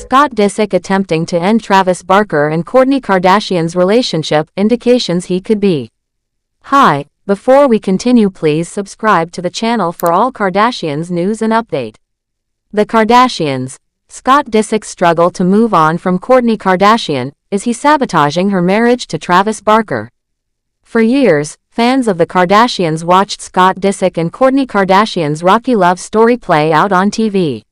Scott Disick attempting to end Travis Barker and Kourtney Kardashian's relationship, indications he could be. Hi, before we continue, please subscribe to the channel for all Kardashians news and update. The Kardashians. Scott Disick's struggle to move on from Kourtney Kardashian. Is he sabotaging her marriage to Travis Barker? For years, fans of the Kardashians watched Scott Disick and Kourtney Kardashian's rocky love story play out on TV.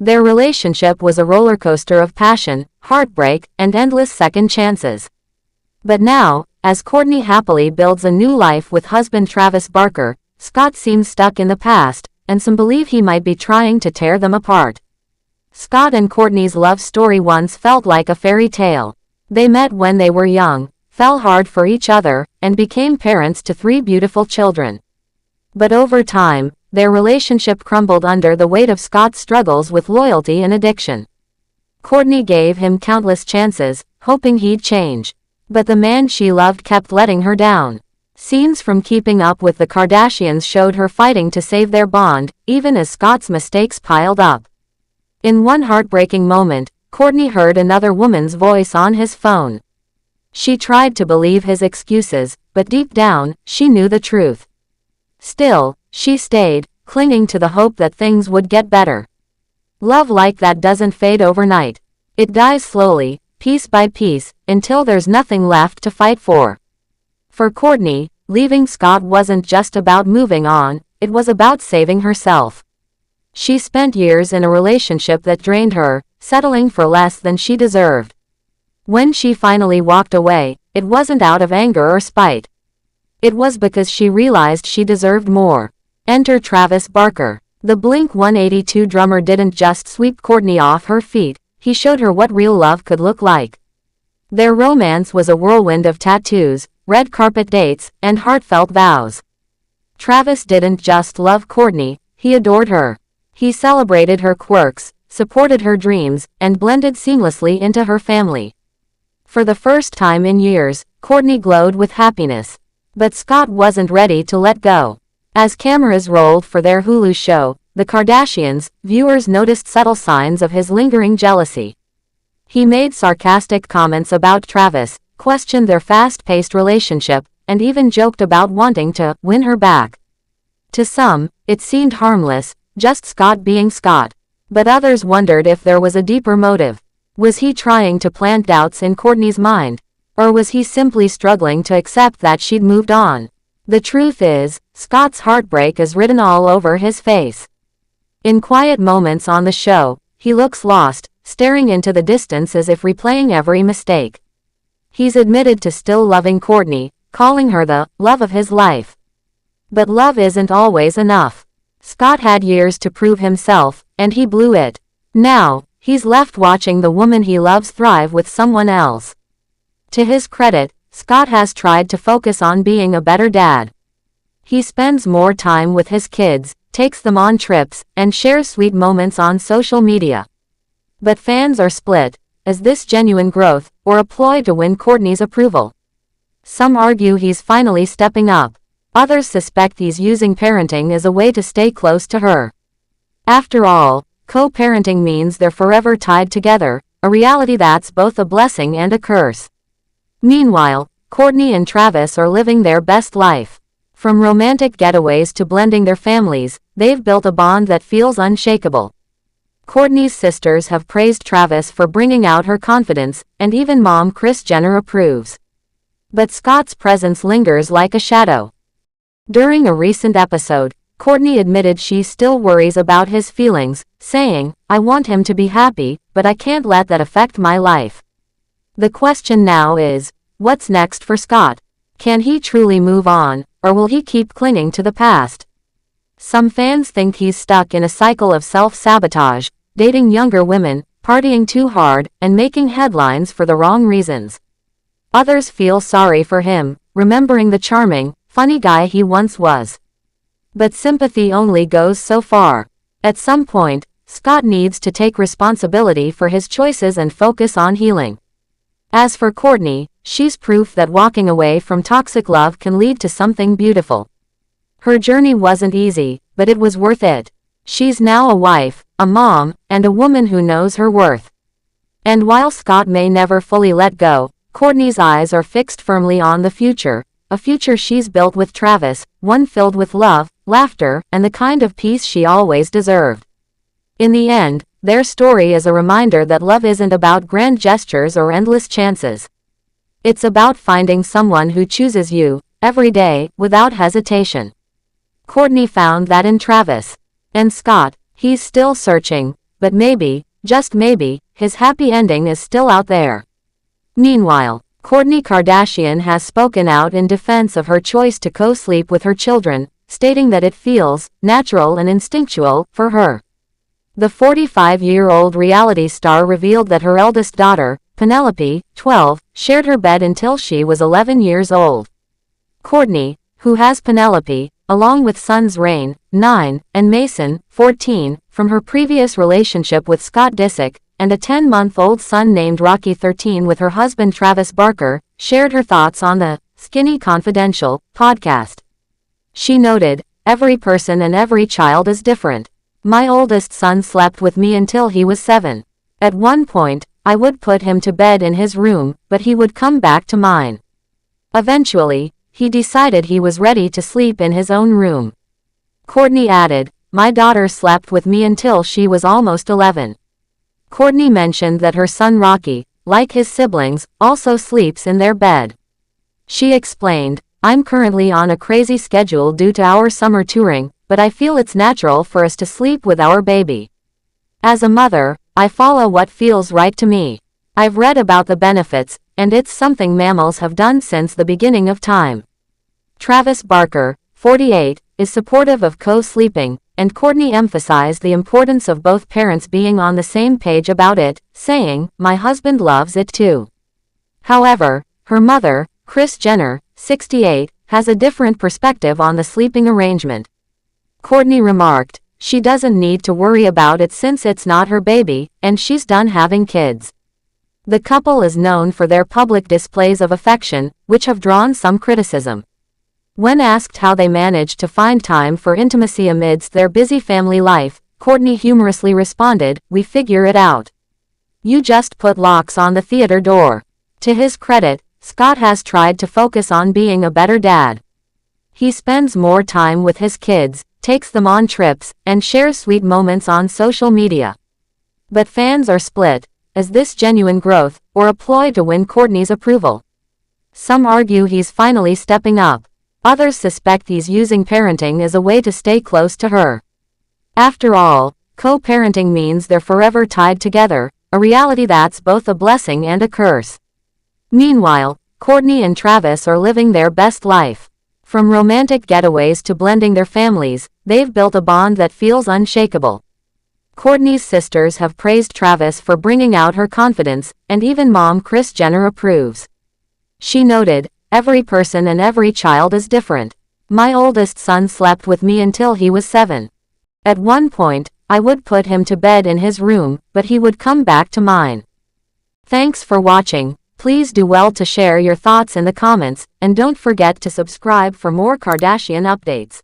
Their relationship was a rollercoaster of passion, heartbreak, and endless second chances. But now, as Kourtney happily builds a new life with husband Travis Barker, Scott seems stuck in the past, and some believe he might be trying to tear them apart. Scott and Kourtney's love story once felt like a fairy tale. They met when they were young, fell hard for each other, and became parents to 3 beautiful children. But over time, their relationship crumbled under the weight of Scott's struggles with loyalty and addiction. Kourtney gave him countless chances, hoping he'd change. But the man she loved kept letting her down. Scenes from Keeping Up with the Kardashians showed her fighting to save their bond, even as Scott's mistakes piled up. In one heartbreaking moment, Kourtney heard another woman's voice on his phone. She tried to believe his excuses, but deep down, she knew the truth. Still, she stayed, clinging to the hope that things would get better. Love like that doesn't fade overnight. It dies slowly, piece by piece, until there's nothing left to fight for. For Kourtney, leaving Scott wasn't just about moving on, it was about saving herself. She spent years in a relationship that drained her, settling for less than she deserved. When she finally walked away, it wasn't out of anger or spite. It was because she realized she deserved more. Enter Travis Barker. The Blink-182 drummer didn't just sweep Kourtney off her feet, he showed her what real love could look like. Their romance was a whirlwind of tattoos, red carpet dates, and heartfelt vows. Travis didn't just love Kourtney, he adored her. He celebrated her quirks, supported her dreams, and blended seamlessly into her family. For the first time in years, Kourtney glowed with happiness. But Scott wasn't ready to let go. As cameras rolled for their Hulu show, The Kardashians, viewers noticed subtle signs of his lingering jealousy. He made sarcastic comments about Travis, questioned their fast-paced relationship, and even joked about wanting to win her back. To some, it seemed harmless, just Scott being Scott. But others wondered if there was a deeper motive. Was he trying to plant doubts in Kourtney's mind? Or was he simply struggling to accept that she'd moved on? The truth is, Scott's heartbreak is written all over his face. In quiet moments on the show, he looks lost, staring into the distance as if replaying every mistake. He's admitted to still loving Kourtney, calling her the love of his life. But love isn't always enough. Scott had years to prove himself, and he blew it. Now, he's left watching the woman he loves thrive with someone else. To his credit, Scott has tried to focus on being a better dad. He spends more time with his kids, takes them on trips, and shares sweet moments on social media. But fans are split. Is this genuine growth, or a ploy to win Kourtney's approval? Some argue he's finally stepping up. Others suspect he's using parenting as a way to stay close to her. After all, co-parenting means they're forever tied together, a reality that's both a blessing and a curse. Meanwhile, Kourtney and Travis are living their best life. From romantic getaways to blending their families, they've built a bond that feels unshakable. Kourtney's sisters have praised Travis for bringing out her confidence, and even mom Kris Jenner approves. But Scott's presence lingers like a shadow. During a recent episode, Kourtney admitted she still worries about his feelings, saying, "I want him to be happy, but I can't let that affect my life." The question now is, what's next for Scott? Can he truly move on, or will he keep clinging to the past? Some fans think he's stuck in a cycle of self-sabotage, dating younger women, partying too hard, and making headlines for the wrong reasons. Others feel sorry for him, remembering the charming, funny guy he once was. But sympathy only goes so far. At some point, Scott needs to take responsibility for his choices and focus on healing. As for Kourtney, she's proof that walking away from toxic love can lead to something beautiful. Her journey wasn't easy, but it was worth it. She's now a wife, a mom, and a woman who knows her worth. And while Scott may never fully let go, Kourtney's eyes are fixed firmly on the future, a future she's built with Travis, one filled with love, laughter, and the kind of peace she always deserved. In the end, their story is a reminder that love isn't about grand gestures or endless chances. It's about finding someone who chooses you, every day, without hesitation. Kourtney found that in Travis. And Scott, he's still searching, but maybe, just maybe, his happy ending is still out there. Meanwhile, Kourtney Kardashian has spoken out in defense of her choice to co-sleep with her children, stating that it feels natural and instinctual for her. The 45-year-old reality star revealed that her eldest daughter, Penelope, 12, shared her bed until she was 11 years old. Kourtney, who has Penelope, along with sons Rain, 9, and Mason, 14, from her previous relationship with Scott Disick, and a 10-month-old son named Rocky 13 with her husband Travis Barker, shared her thoughts on the Skinny Confidential podcast. She noted, "Every person and every child is different. My oldest son slept with me until he was 7. At one point, I would put him to bed in his room, but he would come back to mine. Eventually, he decided he was ready to sleep in his own room." Kourtney added, "My daughter slept with me until she was almost 11. Kourtney mentioned that her son Rocky, like his siblings, also sleeps in their bed. She explained, "I'm currently on a crazy schedule due to our summer touring, but I feel it's natural for us to sleep with our baby. As a mother, I follow what feels right to me. I've read about the benefits, and it's something mammals have done since the beginning of time." Travis Barker, 48, is supportive of co-sleeping, and Kourtney emphasized the importance of both parents being on the same page about it, saying, "My husband loves it too." However, her mother, Kris Jenner, 68, has a different perspective on the sleeping arrangement. Kourtney remarked, "She doesn't need to worry about it since it's not her baby, and she's done having kids." The couple is known for their public displays of affection, which have drawn some criticism. When asked how they managed to find time for intimacy amidst their busy family life, Kourtney humorously responded, "We figure it out. You just put locks on the theater door." To his credit, Scott has tried to focus on being a better dad. He spends more time with his kids, takes them on trips, and shares sweet moments on social media. But fans are split. Is this genuine growth, or a ploy to win Kourtney's approval? Some argue he's finally stepping up. Others suspect he's using parenting as a way to stay close to her. After all, co-parenting means they're forever tied together, a reality that's both a blessing and a curse. Meanwhile, Kourtney and Travis are living their best life. From romantic getaways to blending their families, they've built a bond that feels unshakable. Kourtney's sisters have praised Travis for bringing out her confidence, and even mom Kris Jenner approves. She noted, "Every person and every child is different. My oldest son slept with me until he was 7. At one point, I would put him to bed in his room, but he would come back to mine." Thanks for watching. Please do well to share your thoughts in the comments, and don't forget to subscribe for more Kardashian updates.